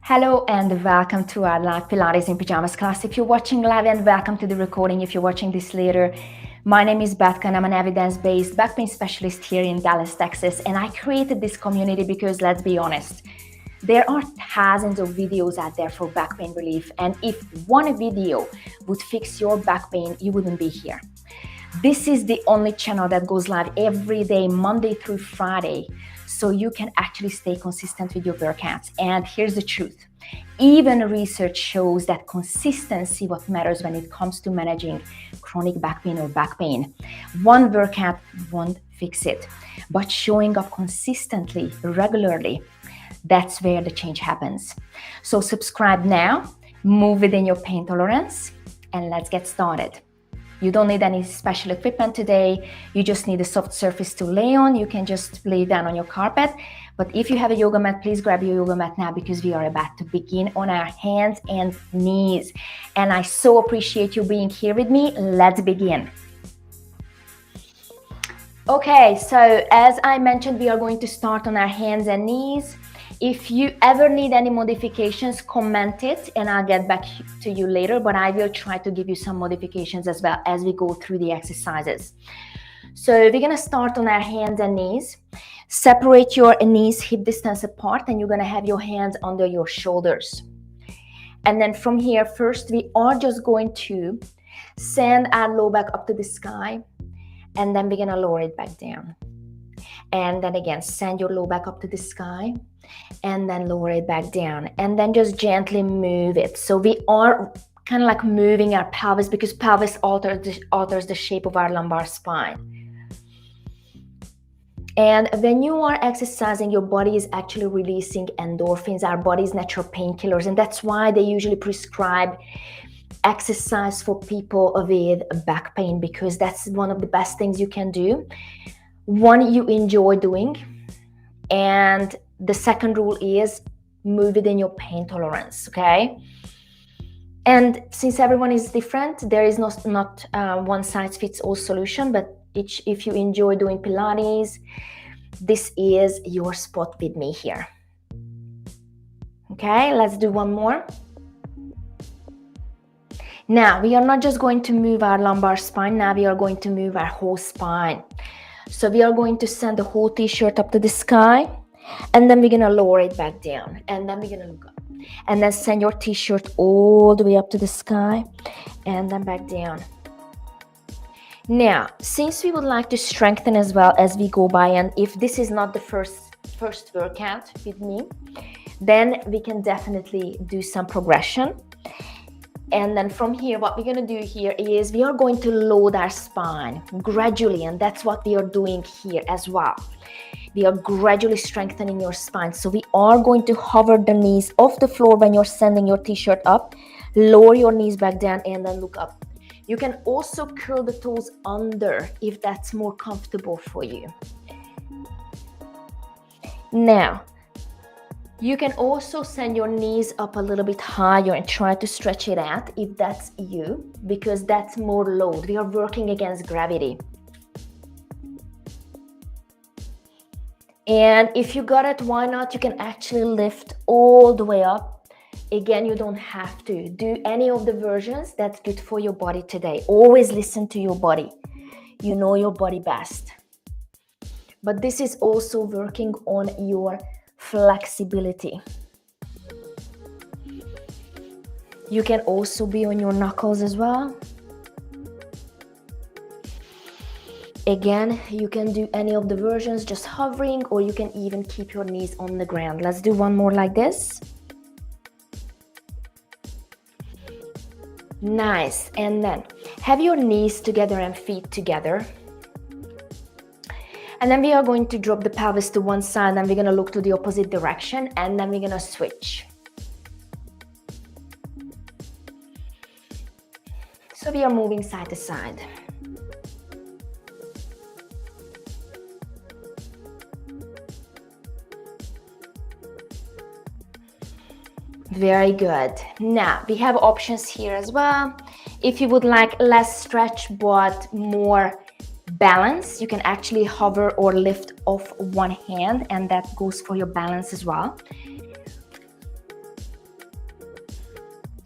Hello and welcome to our live Pilates in Pajamas class. If you're watching live, and welcome to the recording if you're watching this later. My name is Betka and I'm an evidence-based back pain specialist here in Dallas, Texas. And I created this community because, let's be honest, there are thousands of videos out there for back pain relief. And if one video would fix your back pain, you wouldn't be here. This is the only channel that goes live every day, Monday through Friday, so you can actually stay consistent with your workouts. And here's the truth. Even research shows that consistency what matters when it comes to managing chronic back pain or back pain. One workout won't fix it, but showing up consistently, regularly, that's where the change happens. So subscribe now, move within your pain tolerance, and let's get started. You don't need any special equipment today. You just need a soft surface to lay on. You can just lay down on your carpet. But if you have a yoga mat, please grab your yoga mat now because we are about to begin on our hands and knees. And I so appreciate you being here with me. Let's begin. Okay, so as I mentioned, we are going to start on our hands and knees. If you ever need any modifications, comment it and I'll get back to you later, but I will try to give you some modifications as well as we go through the exercises. So we're going to start on our hands and knees. Separate your knees hip distance apart and you're going to have your hands under your shoulders. And then from here, first we are just going to send our low back up to the sky and then we're going to lower it back down. And then again, send your low back up to the sky and then lower it back down and then just gently move it. So we are kind of like moving our pelvis because pelvis alters the shape of our lumbar spine. And when you are exercising, your body is actually releasing endorphins, our body's natural painkillers, and that's why they usually prescribe exercise for people with back pain, because that's one of the best things you can do. One, you enjoy doing, and the second rule is move within your pain tolerance, okay? And since everyone is different, there is not one size fits all solution, but if you enjoy doing Pilates, this is your spot with me here. Okay, let's do one more. Now, we are not just going to move our lumbar spine, now we are going to move our whole spine. So we are going to send the whole t-shirt up to the sky, and then we're going to lower it back down, and then we're going to look up, and then send your t-shirt all the way up to the sky, and then back down. Now, since we would like to strengthen as well as we go by, and if this is not the first workout with me, then we can definitely do some progression. And then from here, what we're going to do here is we are going to load our spine gradually. And that's what we are doing here as well. We are gradually strengthening your spine. So we are going to hover the knees off the floor when you're sending your t-shirt up. Lower your knees back down and then look up. You can also curl the toes under if that's more comfortable for you. Now, you can also send your knees up a little bit higher and try to stretch it out if that's you, because that's more load. We are working against gravity. And if you got it, why not? You can actually lift all the way up. Again, you don't have to do any of the versions that's good for your body today. Always listen to your body. You know your body best. But this is also working on your flexibility. You can also be on your knuckles as well. Again, you can do any of the versions, just hovering, or you can even keep your knees on the ground. Let's do one more like this. Nice. And then have your knees together and feet together. And then we are going to drop the pelvis to one side and we're going to look to the opposite direction, and then we're going to switch. So we are moving side to side. Very good. Now we have options here as well. If you would like less stretch but more balance, you can actually hover or lift off one hand, and that goes for your balance as well.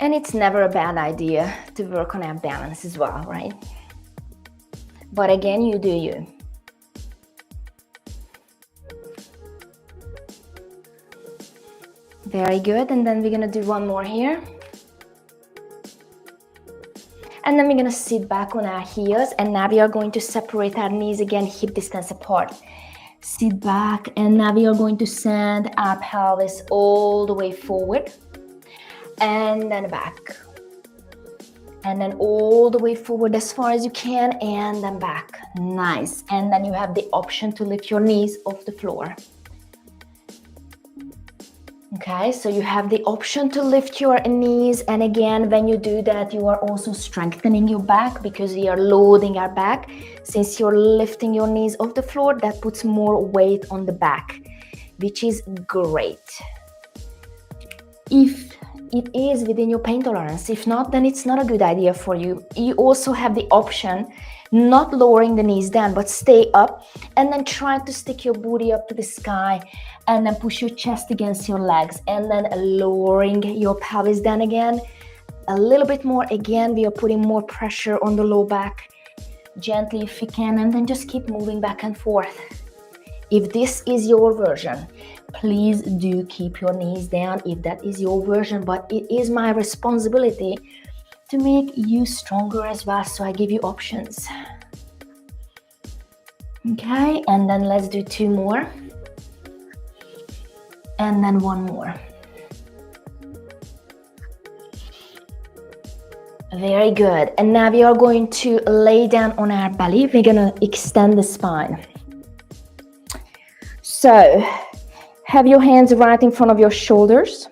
And it's never a bad idea to work on our balance as well, right? But again, you do you. Very good. And then we're gonna do one more here. And then we're gonna sit back on our heels, and now we are going to separate our knees again, hip distance apart. Sit back, and now we are going to send our pelvis all the way forward, and then back. And then all the way forward as far as you can, and then back. Nice. And then you have the option to lift your knees off the floor. Okay, so you have the option to lift your knees, and again, when you do that, you are also strengthening your back because you are loading our back. Since you're lifting your knees off the floor, that puts more weight on the back, which is great. If it is within your pain tolerance, if not, then it's not a good idea for you. You also have the option not lowering the knees down, but stay up and then try to stick your booty up to the sky and then push your chest against your legs and then lowering your pelvis down again a little bit more. Again, we are putting more pressure on the low back, gently if you can, and then just keep moving back and forth. If this is your version, please do keep your knees down if that is your version, but it is my responsibility to make you stronger as well, so I give you options. Okay, and then let's do two more. And then one more. Very good. And now we are going to lay down on our belly. We're gonna extend the spine. So, have your hands right in front of your shoulders.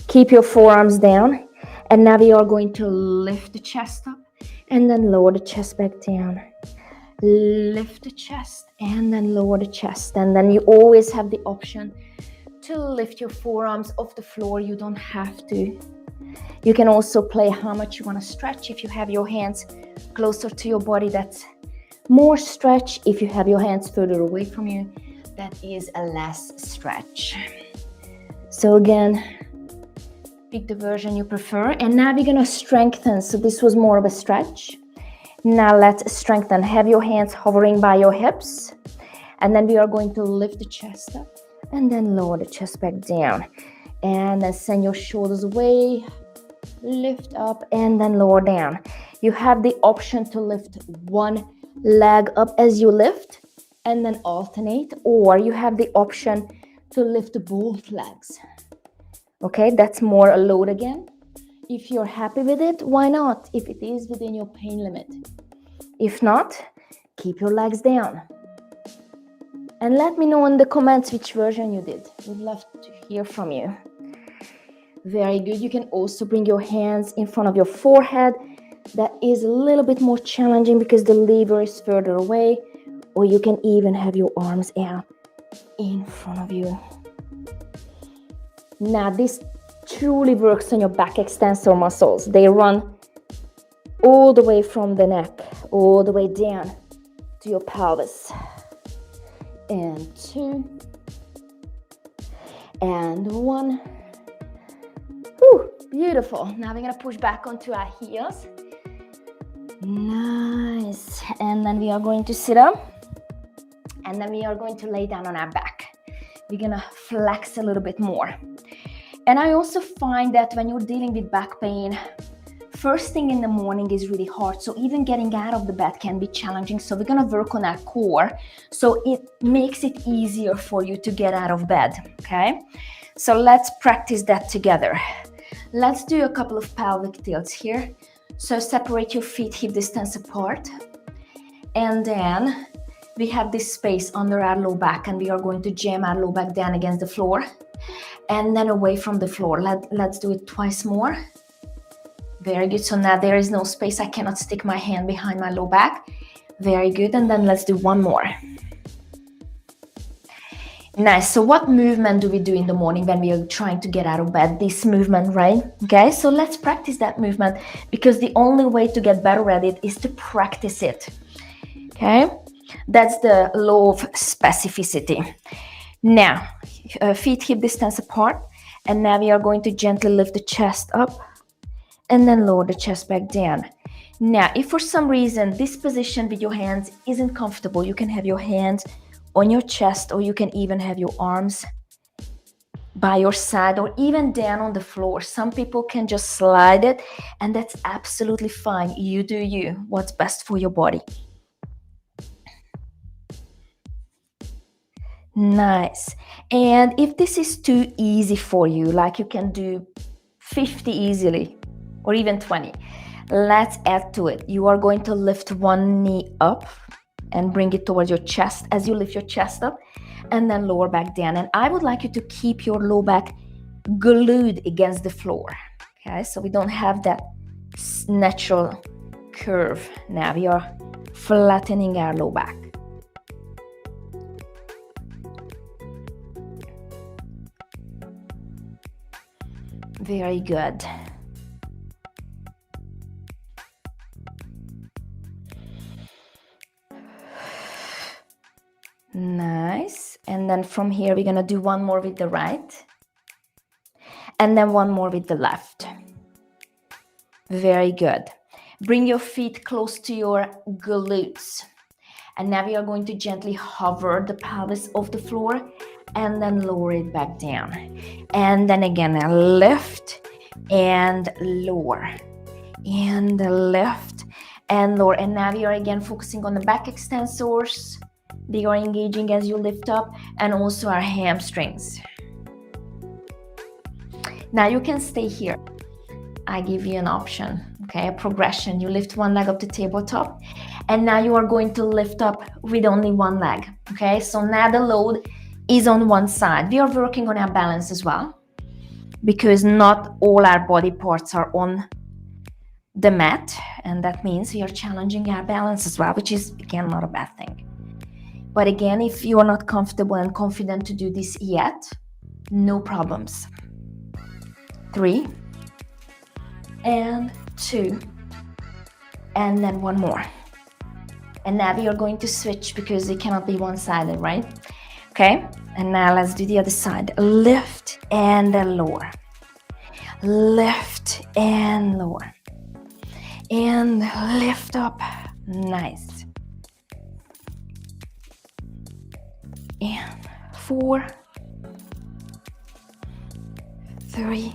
Keep your forearms down. And now we are going to lift the chest up and then lower the chest back down. Lift the chest and then lower the chest. And then you always have the option to lift your forearms off the floor. You don't have to. You can also play how much you want to stretch. If you have your hands closer to your body, that's more stretch. If you have your hands further away from you, that is a less stretch. So again, pick the version you prefer. And now we're gonna strengthen. So this was more of a stretch. Now let's strengthen. Have your hands hovering by your hips. And then we are going to lift the chest up and then lower the chest back down. And then send your shoulders away, lift up and then lower down. You have the option to lift one leg up as you lift and then alternate, or you have the option to lift both legs. Okay, that's more a load again. If you're happy with it, why not? If it is within your pain limit. If not, keep your legs down. And let me know in the comments which version you did. Would love to hear from you. Very good. You can also bring your hands in front of your forehead. That is a little bit more challenging because the lever is further away. Or you can even have your arms out in front of you. Now this truly works on your back extensor muscles. They run all the way from the neck, all the way down to your pelvis. And two. And one. Whew, beautiful. Now we're gonna push back onto our heels. Nice. And then we are going to sit up. And then we are going to lay down on our back. We're gonna flex a little bit more. And I also find that when you're dealing with back pain, first thing in the morning is really hard. So even getting out of the bed can be challenging. So we're gonna work on our core. So it makes it easier for you to get out of bed, okay? So let's practice that together. Let's do a couple of pelvic tilts here. So separate your feet hip distance apart. And then we have this space under our low back and we are going to jam our low back down against the floor and then away from the floor. Let's do it twice more. Very good. So now there is no space. I cannot stick my hand behind my low back. Very good. And then let's do one more. Nice. So what movement do we do in the morning when we are trying to get out of bed? This movement, right? Okay. So let's practice that movement because the only way to get better at it is to practice it. Okay. That's the law of specificity. Now, feet hip distance apart. And now we are going to gently lift the chest up and then lower the chest back down. Now, if for some reason this position with your hands isn't comfortable, you can have your hands on your chest, or you can even have your arms by your side, or even down on the floor. Some people can just slide it, and that's absolutely fine. You do you, what's best for your body. Nice. And if this is too easy for you, like you can do 50 easily, or even 20, let's add to it. You are going to lift one knee up and bring it towards your chest as you lift your chest up, and then lower back down. And I would like you to keep your low back glued against the floor. Okay, so we don't have that natural curve. Now we are flattening our low back. Very good. Nice. And then from here, we're gonna do one more with the right, and then one more with the left. Very good. Bring your feet close to your glutes. And now we are going to gently hover the pelvis off the floor, and then lower it back down. And then again, lift and lower, and lift and lower. And now we are again focusing on the back extensors. They are engaging as you lift up, and also our hamstrings. Now you can stay here. I give you an option, okay, a progression. You lift one leg up to tabletop, and now you are going to lift up with only one leg, okay? So now the load is on one side. We are working on our balance as well, because not all our body parts are on the mat, and that means we are challenging our balance as well, which is, again, not a bad thing. But again, if you are not comfortable and confident to do this yet, no problems. 3 and 2, and then one more. And now we are going to switch, because it cannot be one-sided, right? Okay, and now let's do the other side. Lift and then lower. Lift and lower. And lift up. Nice. And 4, 3,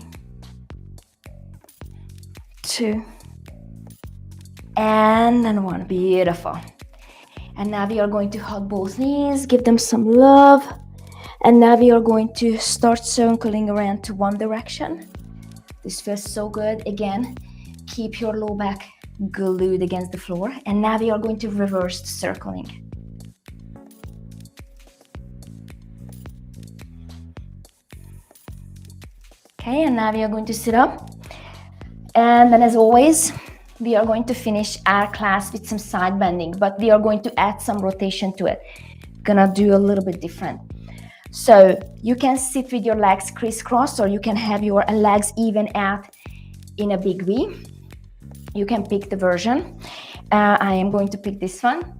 2, and then 1. Beautiful. And now we are going to hug both knees, give them some love. And now we are going to start circling around to one direction. This feels so good. Again, keep your low back glued against the floor. And now we are going to reverse the circling. Okay, and now we are going to sit up. And then, as always, we are going to finish our class with some side bending, but we are going to add some rotation to it. Gonna do a little bit different. So you can sit with your legs crisscross, or you can have your legs even out in a big V. You can pick the version. I am going to pick this one.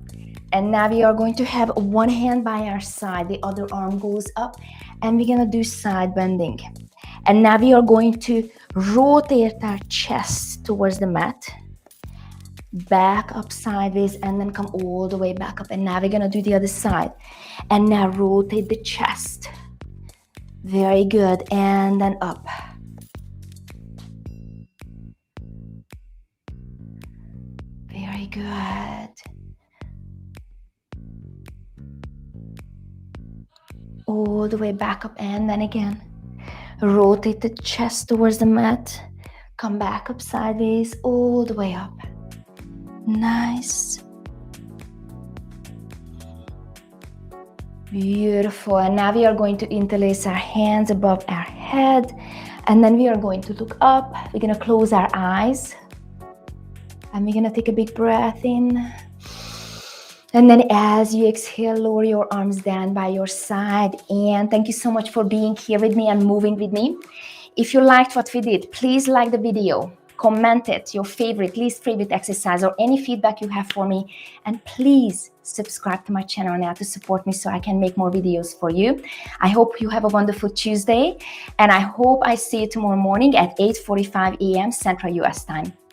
And now we are going to have one hand by our side, the other arm goes up, and we're gonna do side bending. And now we are going to rotate our chest towards the mat, back up sideways, and then come all the way back up. And now we're gonna do the other side. And now rotate the chest. Very good. And then up. Very good. All the way back up, and then again. Rotate the chest towards the mat. Come back up sideways, all the way up. Nice. Beautiful. And now we are going to interlace our hands above our head. And then we are going to look up. We're going to close our eyes. And we're going to take a big breath in. And then as you exhale, lower your arms down by your side. And thank you so much for being here with me and moving with me. If you liked what we did, please like the video. comment it, your favorite, least favorite exercise, or any feedback you have for me. And please subscribe to my channel now to support me so I can make more videos for you. I hope you have a wonderful Tuesday, and I hope I see you tomorrow morning at 8:45 a.m. Central US time.